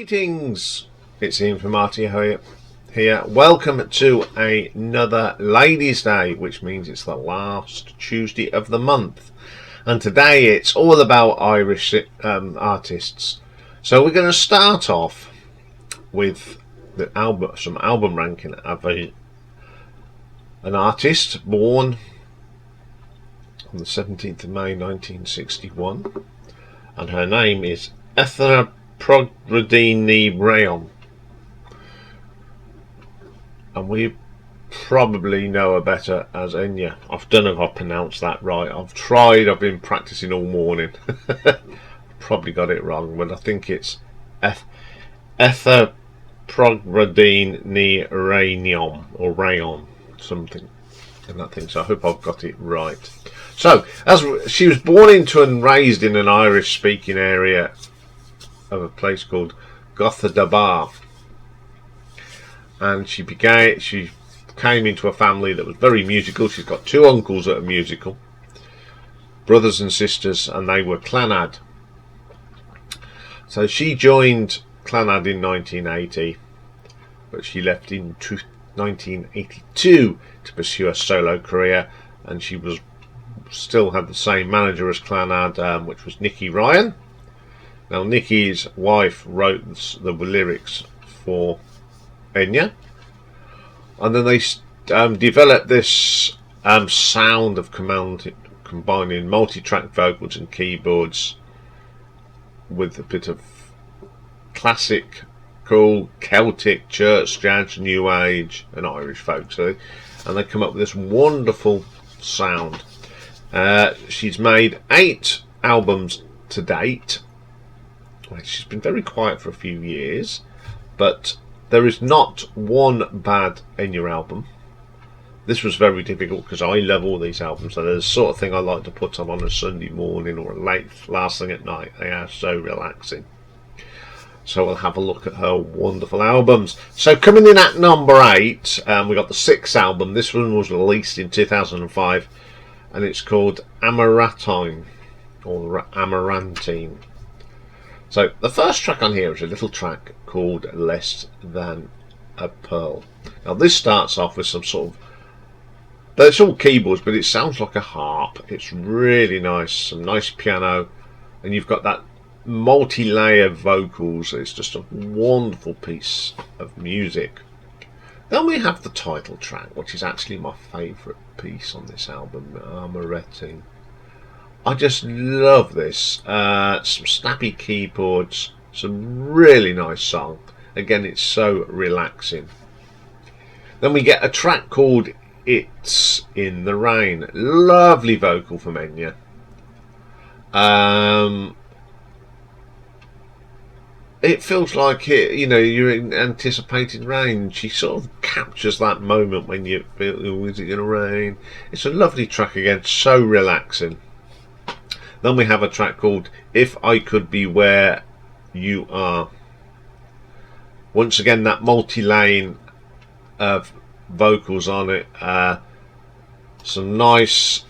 Greetings, it's Iain from Amarantine here. Welcome to another Ladies' Day, which means it's the last Tuesday of the month. And today it's all about Irish artists. So we're going to start off with some album ranking of an artist born on the 17th of May 1961, and her name is Amarantine Rayon, and we probably know her better as Enya. I don't know if I pronounced that right. I've tried, I've been practicing all morning. Probably got it wrong, but I think it's Amarantine Rayon or Rayon, something in that thing. So I hope I've got it right. So, as she was born into and raised in an Irish-speaking area of a place called Watermark, and she came into a family that was very musical. She's got two uncles that are musical, brothers and sisters, and they were Clannad. So she joined Clannad in 1980, but she left in 1982 to pursue a solo career, and she still had the same manager as Clannad, which was Nicky Ryan. Now, Nicky's wife wrote the lyrics for Enya, and then they developed this sound of combining multi-track vocals and keyboards with a bit of classic, cool Celtic, church, jazz, new age, and Irish folk. And they come up with this wonderful sound. She's made 8 albums to date. She's been very quiet for a few years, but there is not one bad Enya album. This was very difficult because I love all these albums, so they're the sort of thing I like to put on a Sunday morning or last thing at night. They are so relaxing. So we'll have a look at her wonderful albums. So coming in at number 8, we got the 6th album. This one was released in 2005, and it's called Amarantine or Amarantine. So the first track on here is a little track called Less Than a Pearl. Now this starts off with some sort of, it's all keyboards, but it sounds like a harp. It's really nice, some nice piano, and you've got that multi-layer vocals. It's just a wonderful piece of music. Then we have the title track, which is actually my favourite piece on this album, Amarantine. I just love this. Some snappy keyboards, some really nice song. Again, it's so relaxing. Then we get a track called It's in the Rain. Lovely vocal from Enya. It feels like you're anticipating rain. She sort of captures that moment when you feel, oh, is it going to rain? It's a lovely track again, so relaxing. Then we have a track called If I Could Be Where You Are. Once again, that multi-lane of vocals on it. Some nice,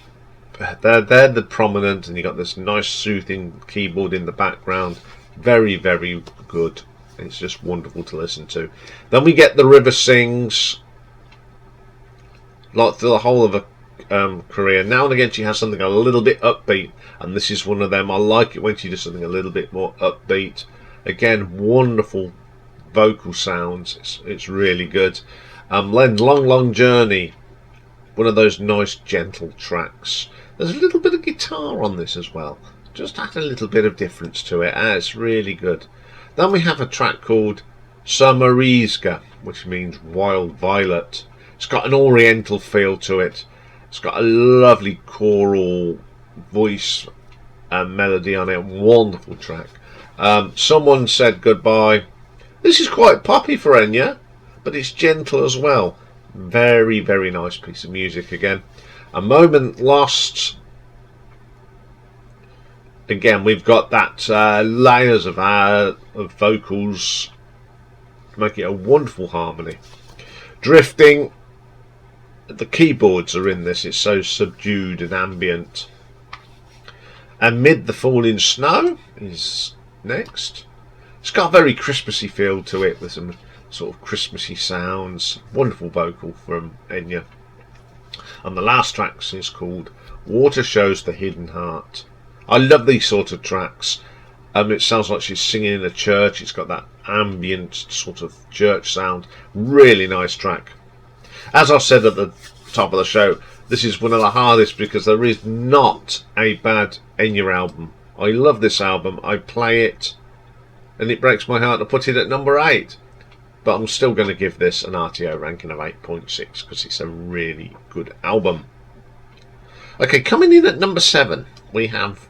they're the prominent, and you got this nice soothing keyboard in the background. Very, very good. It's just wonderful to listen to. Then we get The River Sings, like through the whole of her career. Now and again she has something a little bit upbeat, and this is one of them. I like it when she does something a little bit more upbeat. Again, wonderful vocal sounds. It's really good. Long Long Journey, one of those nice gentle tracks. There's a little bit of guitar on this as well, just add a little bit of difference to it. It's really good. Then we have a track called Summerizga, which means wild violet. It's got an oriental feel to it. It's got a lovely choral voice and melody on it. Wonderful track. Someone said goodbye. This is quite poppy for Enya, but it's gentle as well. Very, very nice piece of music again. A Moment Lost. Again, we've got that layers of vocals to make it a wonderful harmony. Drifting. The keyboards are in this. It's so subdued and ambient. Amid the Falling Snow is next. It's got a very Christmassy feel to it, with some sort of Christmassy sounds. Wonderful vocal from Enya. And the last track is called Water Shows the Hidden Heart. I love these sort of tracks. It sounds like she's singing in a church. It's got that ambient sort of church sound. Really nice track. As I said at the top of the show, this is one of the hardest because there is not a bad Enya album. I love this album. I play it and it breaks my heart to put it at number 8. But I'm still going to give this an RTO ranking of 8.6 because it's a really good album. Okay, coming in at number 7, we have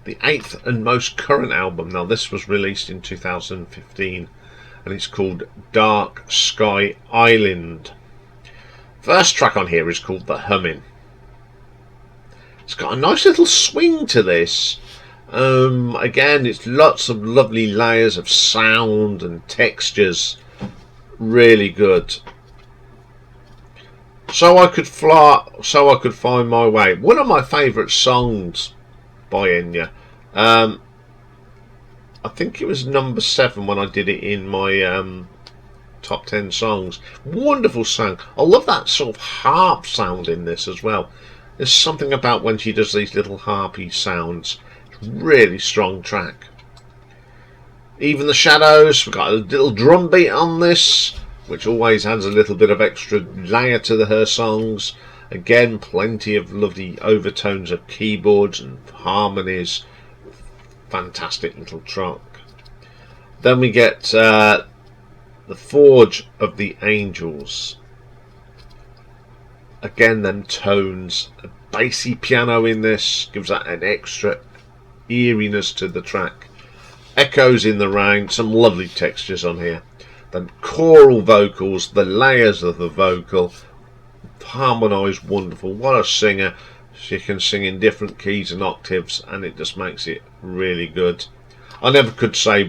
the 8th and most current album. Now, this was released in 2015 and it's called Dark Sky Island. First track on here is called The Humming. It's got a nice little swing to this. Again, it's lots of lovely layers of sound and textures. Really good. So I could find my way. One of my favourite songs by Enya. I think it was number 7 when I did it in my top 10 songs. Wonderful song. I love that sort of harp sound in this as well. There's something about when she does these little harpy sounds. Really strong track. Even the Shadows, we've got a little drum beat on this, which always adds a little bit of extra layer to her songs. Again, plenty of lovely overtones of keyboards and harmonies. Fantastic little track. Then we get The Forge of the Angels. Again, them tones. A bassy piano in this gives that an extra eeriness to the track. Echoes in the Rain, some lovely textures on here. Then choral vocals, the layers of the vocal, harmonised wonderful. What a singer. She can sing in different keys and octaves and it just makes it really good. I never could say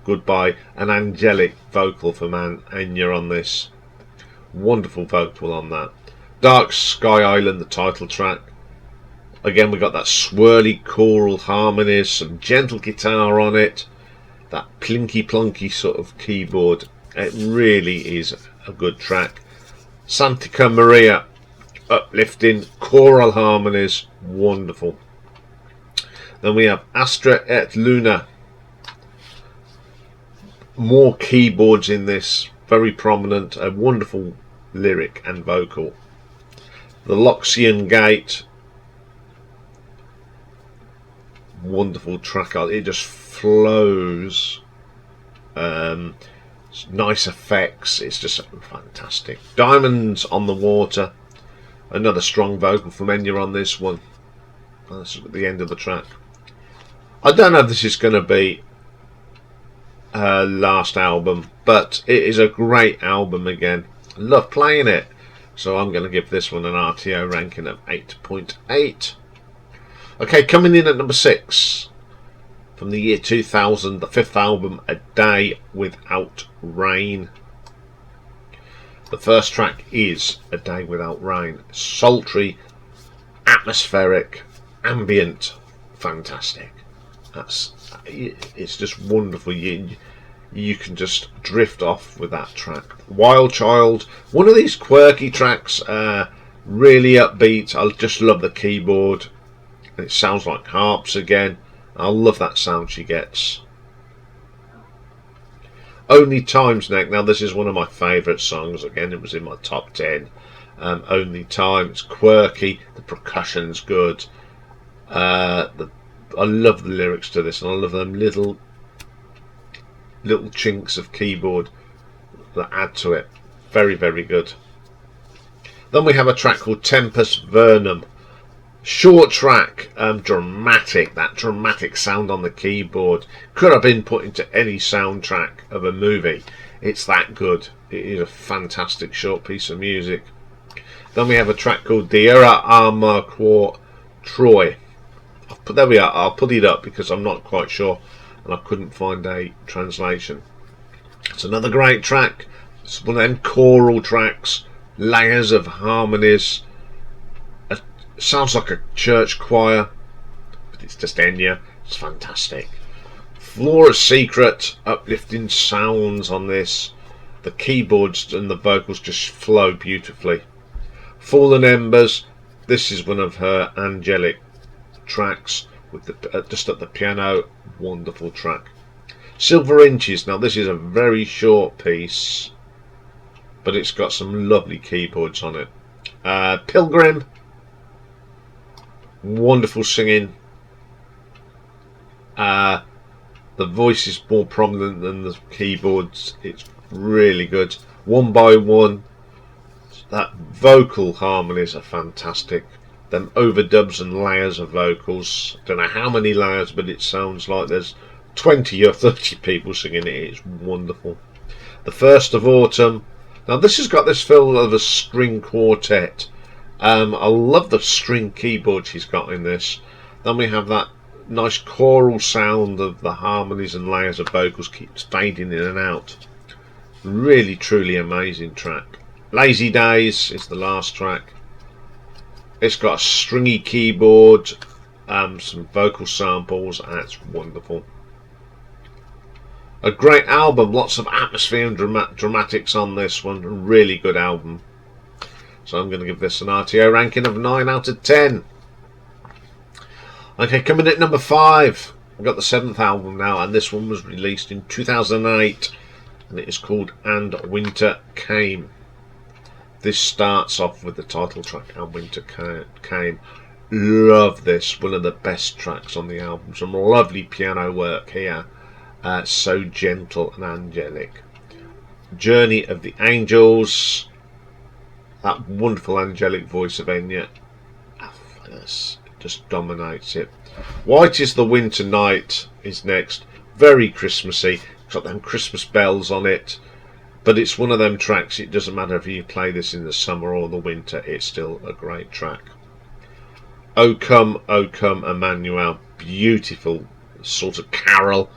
goodbye. An angelic vocal from Enya on this. Wonderful vocal on that. Dark Sky Island, the title track. Again, we got that swirly choral harmonies, some gentle guitar on it, that plinky plonky sort of keyboard. It really is a good track. Santa Maria, uplifting choral harmonies, wonderful. Then we have Astra et Luna. More keyboards in this, very prominent, a wonderful lyric and vocal. The Loxian Gate. Wonderful track. It just flows. Nice effects. It's just fantastic. Diamonds on the Water. Another strong vocal from Enya on this one. That's at the end of the track. I don't know if this is going to be her last album, but it is a great album again. I love playing it. So I'm going to give this one an RTO ranking of 8.8. Okay, coming in at number 6, from the year 2000, the 5th album, A Day Without Rain. The first track is A Day Without Rain. Sultry, atmospheric, ambient, fantastic. It's just wonderful. You can just drift off with that track. Wild Child, one of these quirky tracks, really upbeat. I just love the keyboard. It sounds like harps again. I love that sound she gets. Only Time's next. Now this is one of my favourite songs. Again, it was in my top 10. Only Time. It's quirky. The percussion's good. I love the lyrics to this, and I love them little chinks of keyboard that add to it. Very, very good. Then we have a track called Tempus Vernum. Short track, dramatic. That dramatic sound on the keyboard could have been put into any soundtrack of a movie. It's that good. It is a fantastic short piece of music. Then we have a track called Dira Arma Quo Troy. There we are. I'll put it up because I'm not quite sure and I couldn't find a translation. It's another great track. It's one of them choral tracks, layers of harmonies. Sounds like a church choir, but it's just Enya. It's fantastic. Flora's Secret, uplifting sounds on this. The keyboards and the vocals just flow beautifully. Fallen Embers, this is one of her angelic tracks with the just at the piano, wonderful track. Silver Inches, now this is a very short piece, but it's got some lovely keyboards on it. Pilgrim, wonderful singing. The voice is more prominent than the keyboards. It's really good. One by One, that vocal harmonies are fantastic. Them overdubs and layers of vocals. Don't know how many layers, but it sounds like there's 20 or 30 people singing it. It's wonderful. The First of Autumn. Now this has got this feel of a string quartet. I love the string keyboard she's got in this. Then we have that nice choral sound of the harmonies and layers of vocals keeps fading in and out. Really truly amazing track. Lazy Days is the last track. It's got a stringy keyboard, some vocal samples, and it's wonderful. A great album, lots of atmosphere and dramatics on this one. A really good album. So I'm going to give this an RTO ranking of 9 out of 10. Okay, coming at number 5, we've got the 7th album now, and this one was released in 2008, and it is called And Winter Came. This starts off with the title track, And Winter Came. Love this, one of the best tracks on the album. Some lovely piano work here, so gentle and angelic. Journey of the Angels, that wonderful angelic voice of Enya. Yes. Just dominates it. White is the Winter Night is next. Very Christmassy. It's got them Christmas bells on it. But it's one of them tracks, it doesn't matter if you play this in the summer or the winter, it's still a great track. O Come, Emmanuel. Beautiful sort of carol.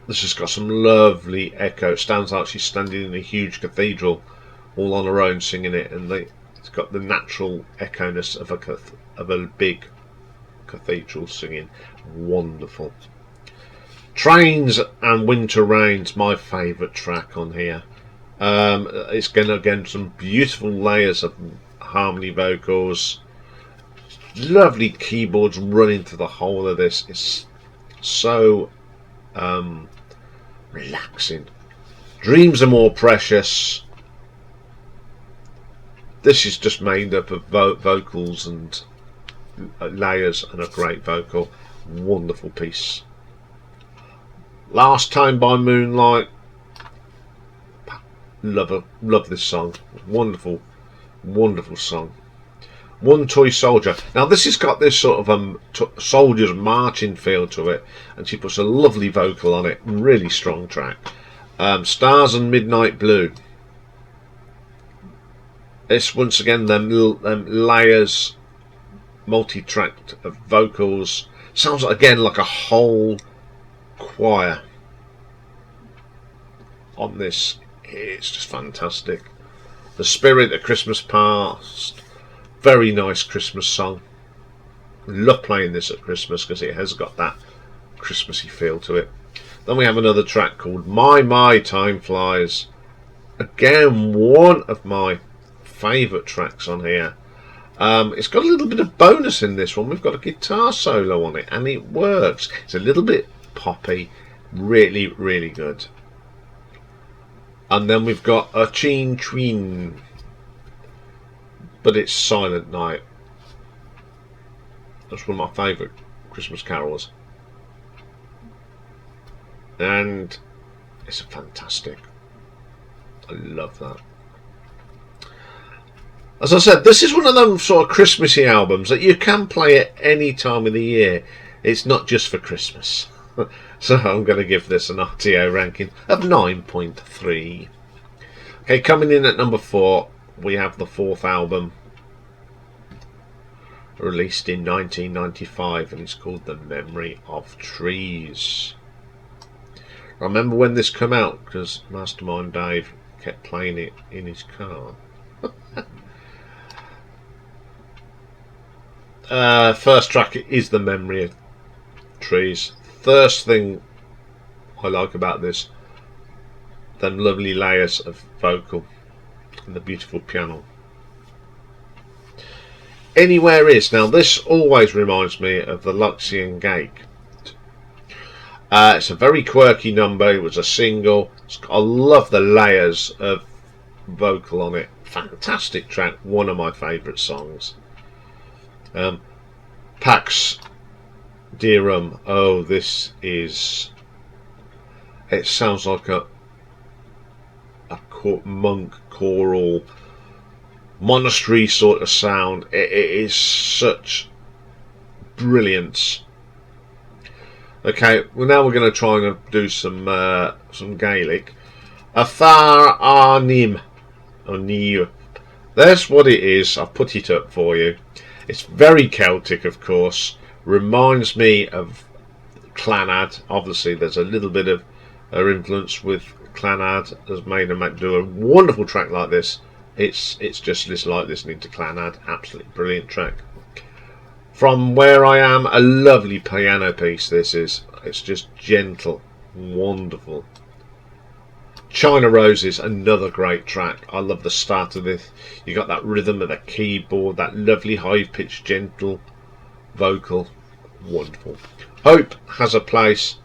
This has got some lovely echo. It sounds like she's standing in a huge cathedral all on her own singing it, and it's got the natural echo-ness of a big cathedral singing. Wonderful. Trains and Winter Rains, my favourite track on here. It's again some beautiful layers of harmony vocals. Lovely keyboards running through the whole of this. It's so relaxing. Dreams Are More Precious. This is just made up of vocals and layers and a great vocal. Wonderful piece. Last Time by Moonlight. Love this song. Wonderful, wonderful song. One Toy Soldier. Now this has got this sort of soldier's marching feel to it, and she puts a lovely vocal on it. Really strong track. Stars and Midnight Blue. It's once again them layers, multi-tracked of vocals. Sounds again like a whole choir on this. It's just fantastic. The Spirit of Christmas Past. Very nice Christmas song. Love playing this at Christmas because it has got that Christmassy feel to it. Then we have another track called My Time Flies. Again, one of my favourite tracks on here. It's got a little bit of bonus in this one. We've got a guitar solo on it, and it works. It's a little bit poppy. Really, really good. And then we've got a Cheen Chween, but it's Silent Night. That's one of my favourite Christmas carols, and it's fantastic. I love that. As I said, this is one of them sort of Christmassy albums that you can play at any time of the year. It's not just for Christmas. So I'm going to give this an RTO ranking of 9.3. Okay, coming in at number 4, we have the 4th album, released in 1995, and it's called The Memory of Trees. I remember when this came out because Mastermind Dave kept playing it in his car. First track is The Memory trees. First thing I like about this, them lovely layers of vocal and the beautiful piano. Anywhere Is. Now this always reminds me of the Luxian Gate. It's a very quirky number. It was a single. I love the layers of vocal on it. Fantastic track. One of my favourite songs. Pax Dearum. Oh, this is... It sounds like a monk choral monastery sort of sound. It is such brilliance. Okay, well now we're going to try and do some Gaelic. Afar Anim. That's what it is. I've put it up for you. It's very Celtic, of course. Reminds me of Clannad. Obviously there's a little bit of her influence with Clannad has made them do a wonderful track like this. It's just like listening to Clannad. Absolutely brilliant track. From Where I Am, a lovely piano piece this is. It's just gentle, wonderful. China Roses, another great track. I love the start of this. You got that rhythm of the keyboard, that lovely high-pitched, gentle vocal. Wonderful. Hope Has a Place,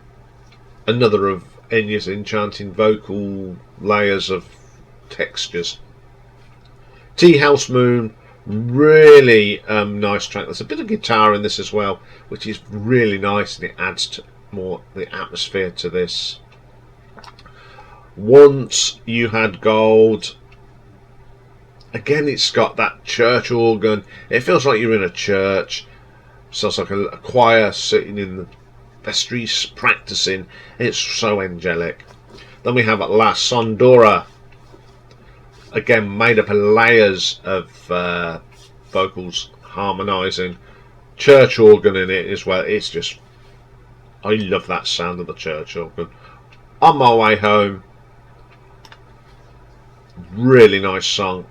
another of Enya's enchanting vocal layers of textures. Tea House Moon, really nice track. There's a bit of guitar in this as well, which is really nice, and it adds to more the atmosphere to this. Once You Had Gold, again it's got that church organ. It feels like you're in a church. Sounds like a choir sitting in the vestries practicing. It's so angelic. Then we have La Sondora, again made up of layers of vocals harmonising, church organ in it as well. It's just, I love that sound of the church organ. On My Way Home, really nice song,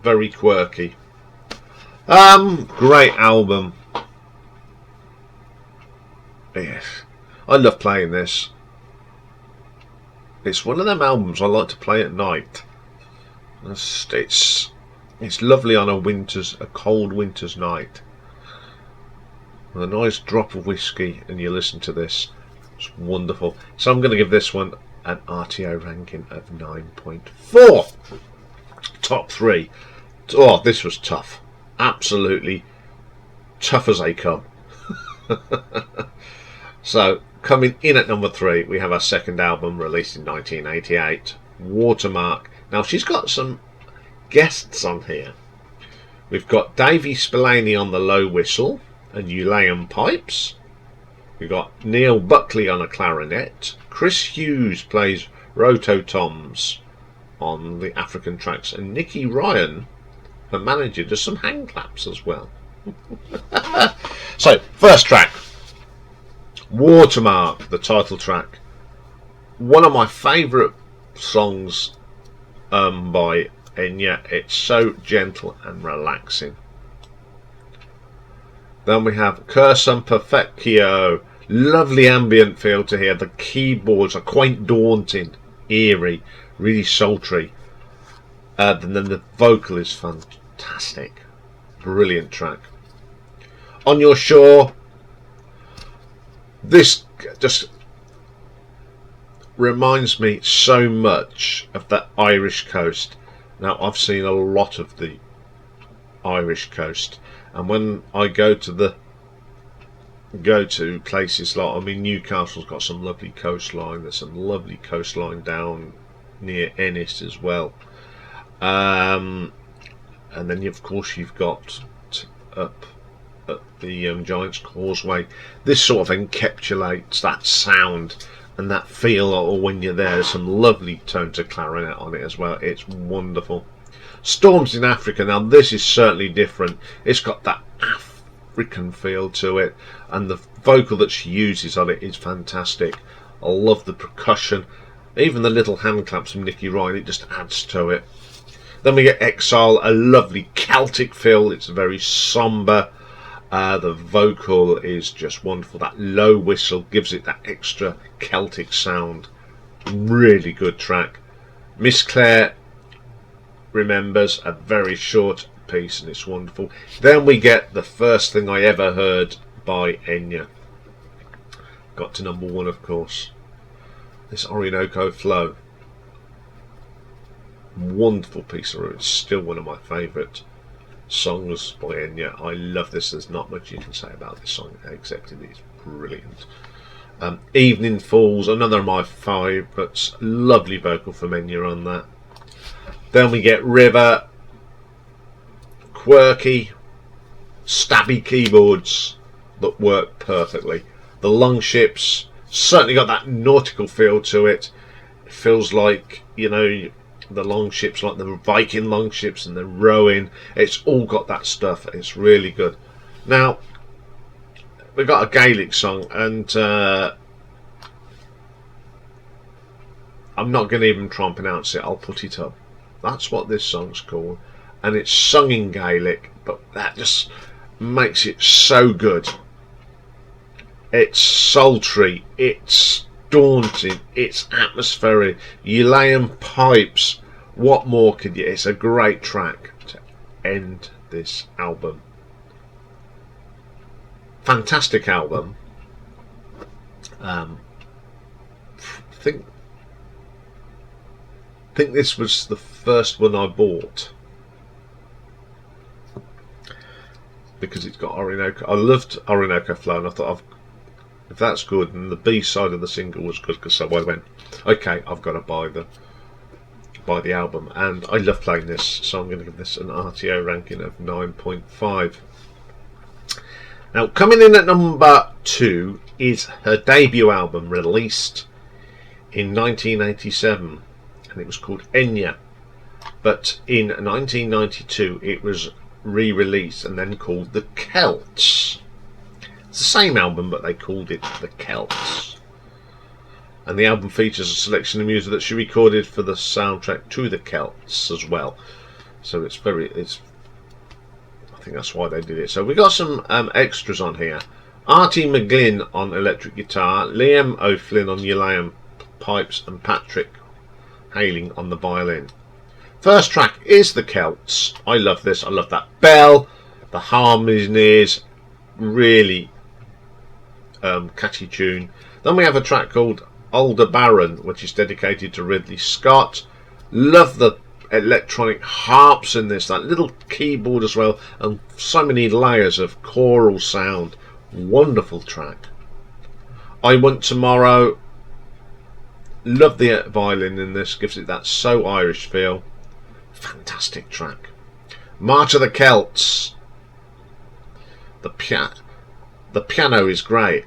very quirky. Great album. Yes, I love playing this. It's one of them albums I like to play at night. It's lovely on a cold winter's night, with a nice drop of whiskey, and you listen to this. It's wonderful. So I'm going to give this one an RTO ranking of 9.4. Top 3. Oh, this was tough. Absolutely tough as they come. So coming in at number 3, we have our second album released in 1988, Watermark. Now she's got some guests on here. We've got Davy Spillane on the low whistle and Uilleann pipes. We've got Neil Buckley on a clarinet. Chris Hughes plays rototoms on the African tracks, and Nicky Ryan, her manager, does some hand claps as well. So, first track, Watermark, the title track. One of my favourite songs by Enya. It's so gentle and relaxing. Then we have Cursum Perfectio. Lovely ambient feel to hear. The keyboards are quite daunting, eerie, really sultry. And then the vocal is fantastic. Brilliant track. On Your Shore. This just reminds me so much of the Irish coast. Now, I've seen a lot of the Irish coast, and when I go to places like, I mean, Newcastle's got some lovely coastline. There's some lovely coastline down near Ennis as well, and then of course you've got up at the Giant's Causeway. This sort of encapsulates that sound and that feel, or when you're there. There's some lovely tones of clarinet on it as well. It's wonderful. Storms in Africa. Now this is certainly different. It's got that African feel to it, and the vocal that she uses on it is fantastic. I love the percussion, even the little hand claps from Nicky Ryan. It just adds to it. Then we get Exile, a lovely Celtic feel. It's very sombre. The vocal is just wonderful. That low whistle gives it that extra Celtic sound. Really good track. Miss Claire remembers, a very short piece, and it's wonderful. Then we get the first thing I ever heard by Enya. Got to number 1, of course. This Orinoco Flow. Wonderful piece of it. It's still one of my favourite songs by Enya. I love this. There's not much you can say about this song except it is brilliant. Evening Falls, another of my favourites. Lovely vocal from Enya on that. Then we get River. Quirky, stabby keyboards that work perfectly. The Longships certainly got that nautical feel to it. It feels like, you know, the Longships, like the Viking Longships and the rowing. It's all got that stuff. It's really good. Now, we've got a Gaelic song, and I'm not going to even try and pronounce it. I'll put it up. That's what this song's called. And it's sung in Gaelic, but that just makes it so good. It's sultry, it's daunting, it's atmospheric. Ulayan pipes. What more could you? It's a great track to end this album. Fantastic album. I think this was the first one I bought, because it's got Orinoco. I loved Orinoco Flow, and I thought, if that's good, and the B side of the single was good, because so I went, okay, I've got to buy the album, and I love playing this, so I'm going to give this an RTO ranking of 9.5. Now, coming in at number 2 is her debut album, released in 1987, and it was called Enya. But in 1992, it was re-released and then called The Celts. It's the same album, but they called it The Celts. And the album features a selection of music that she recorded for the soundtrack to The Celts as well. So I think that's why they did it. So we got some extras on here. Artie McGlynn on electric guitar, Liam O'Flynn on Ulayan pipes, and Patrick Haling on the violin. First track is The Celts. I love this. I love that bell. The harmonies, really catchy tune. Then we have a track called Aldebaran, which is dedicated to Ridley Scott. Love the electronic harps in this, that little keyboard as well, and so many layers of choral sound. Wonderful track. I Want Tomorrow. Love the violin in this, gives it that so Irish feel. Fantastic track. March of the Celts. The piano is great,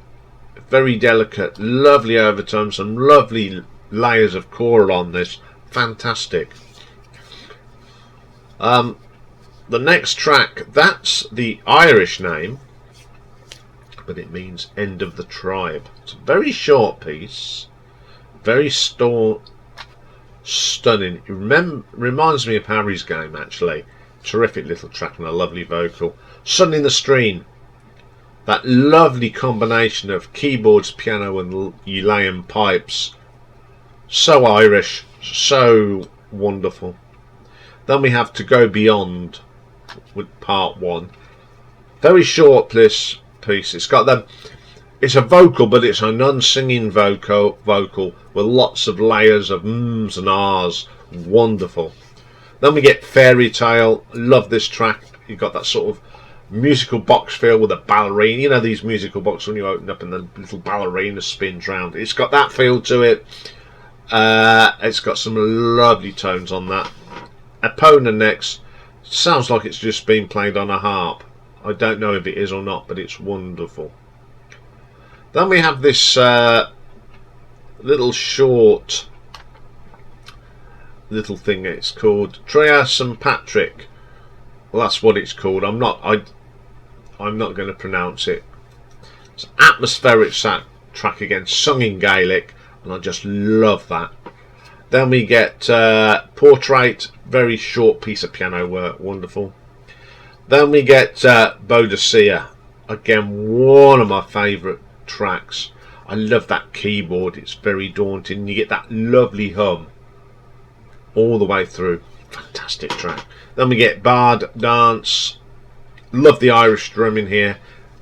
very delicate, lovely overtones, some lovely layers of choral on this. Fantastic. The next track, that's the Irish name, but it means End of the Tribe. It's a very short piece, very stunning. It reminds me of Harry's Game, actually. Terrific little track and a lovely vocal. Sun in the Stream. That lovely combination of keyboards, piano and Ulayan pipes. So Irish, so wonderful. Then we have To Go Beyond with part 1. Very short piece. It's got them. It's a vocal, but it's a non-singing vocal with lots of layers of mms and ahs. Wonderful. Then we get Fairy Tale. Love this track. You've got that sort of musical box feel with a ballerina. You know these musical boxes when you open up and the little ballerina spins round. It's got that feel to it. It's got some lovely tones on that. Epona next. Sounds like it's just been played on a harp. I don't know if it is or not, but it's wonderful. Then we have this little short little thing. It's called Trea St. Patrick. Well, that's what it's called. I'm not going to pronounce it. It's an atmospheric track again, sung in Gaelic, and I just love that. Then we get Portrait, very short piece of piano work, wonderful. Then we get Boadicea, Again, one of my favourite tracks. I love that keyboard. It's very daunting. You get that lovely hum all the way through. Fantastic track. Then we get Bard Dance. Love the Irish drum in here.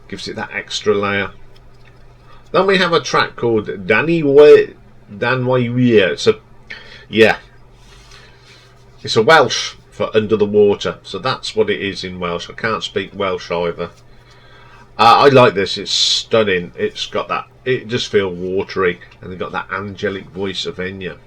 Gives it that extra layer. Then we have a track called Danwairia. It's a Welsh for under the water. So that's what it is in Welsh. I can't speak Welsh either. I like this. It's stunning. It's got that. It just feels watery, and they've got that angelic voice of Enya.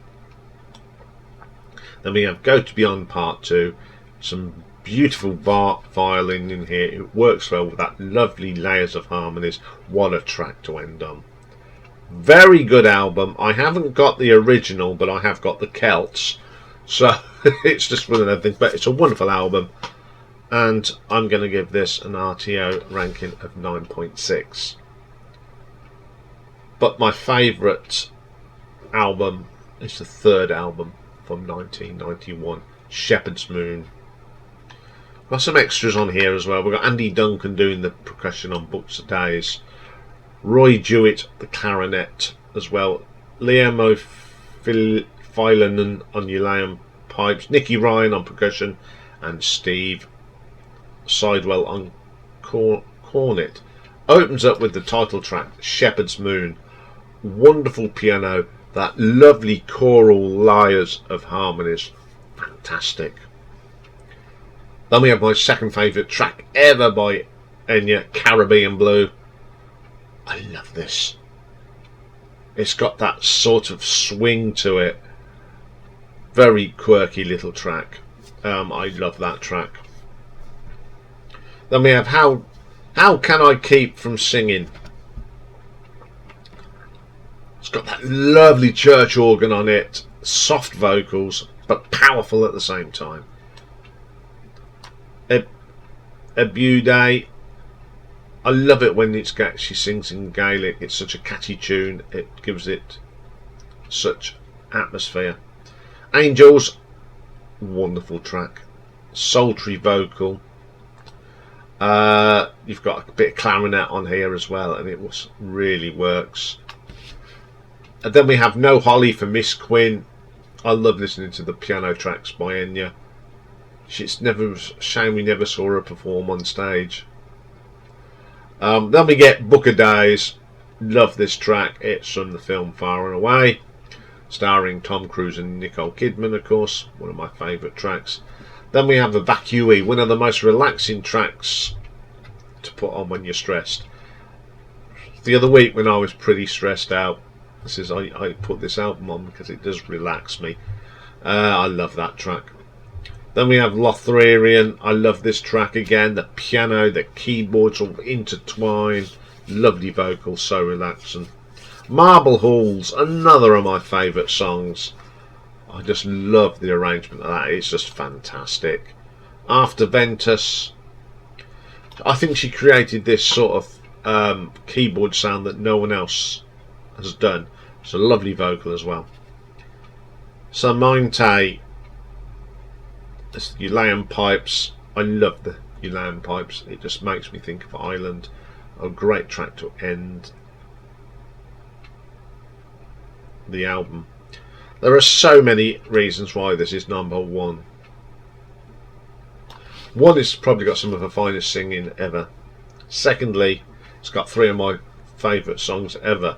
Then we have Go to Beyond Part 2. Some beautiful violin in here. It works well with that lovely layers of harmonies. What a track to end on. Very good album. I haven't got the original, but I have got the Celts. So it's just one of them things. But it's a wonderful album. And I'm going to give this an RTO ranking of 9.6. But my favourite album is the third album from 1991, Shepherd's Moon. Got some extras on here as well. We've got Andy Duncan doing the percussion on Books of Days, Roy Jewett the clarinet as well, Liam O'Filanen on ukulele pipes, Nicky Ryan on percussion, and Steve Sidewell on cornet. Opens up with the title track, Shepherd's Moon. Wonderful piano, that lovely choral layers of harmonies. Fantastic. Then we have my second favourite track ever by Enya, Caribbean Blue. I love this. It's got that sort of swing to it. Very quirky little track. I love that track. Then we have How Can I Keep From Singing. It's got that lovely church organ on it. Soft vocals, but powerful at the same time. Abude. I love it when she sings in Gaelic. It's such a catchy tune. It gives it such atmosphere. Angels, wonderful track. Sultry vocal. You've got a bit of clarinet on here as well, and it really works. And then we have No Holly for Miss Quinn. I love listening to the piano tracks by Enya. It's never a shame we never saw her perform on stage. Then we get Book of Days. Love this track. It's from the film Far and Away, starring Tom Cruise and Nicole Kidman, of course. One of my favourite tracks. Then we have Evacuee, one of the most relaxing tracks to put on when you're stressed. The other week when I was pretty stressed out, I put this album on because it does relax me. I love that track. Then we have Lothlorien. I love this track again. The piano, the keyboards all intertwined. Lovely vocals, so relaxing. Marble Halls, another of my favourite songs. I just love the arrangement of that. It's just fantastic. After Ventus, I think she created this sort of keyboard sound that no one else has done. It's a lovely vocal as well. Samointe, ukulele pipes. I love the ukulele pipes. It just makes me think of Ireland. A great track to end the album. There are so many reasons why this is number one. One, it's probably got some of the finest singing ever. Secondly, it's got three of my favourite songs ever.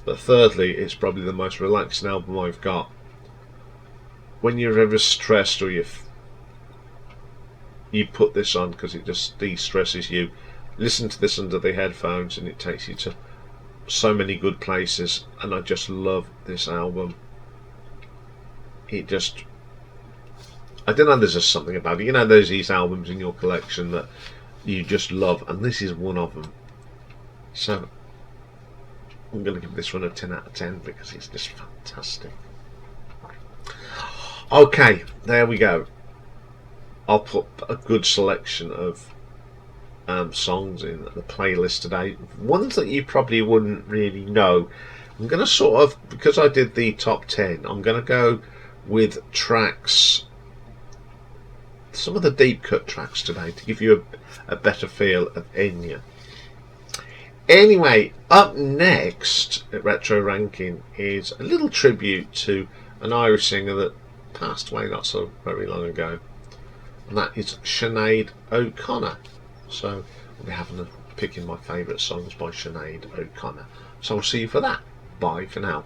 But thirdly, it's probably the most relaxing album I've got. When you're ever stressed or you put this on because it just de-stresses you. Listen to this under the headphones and it takes you to so many good places, and I just love this album. I don't know, there's just something about it. You know, there's these albums in your collection that you just love, and this is one of them. So I'm going to give this one a 10 out of 10 because it's just fantastic. Okay, there we go. I'll put a good selection of songs in the playlist today. Ones that you probably wouldn't really know. I'm going to sort of, because I did the top 10, I'm going to go with tracks some of the deep cut tracks today to give you a better feel of Enya. Anyway, up next at Retro Ranking is a little tribute to an Irish singer that passed away not so very long ago, and that is Sinead O'Connor. So I'll be having a picking my favourite songs by Sinead O'Connor. So I'll see you for that. Bye for now.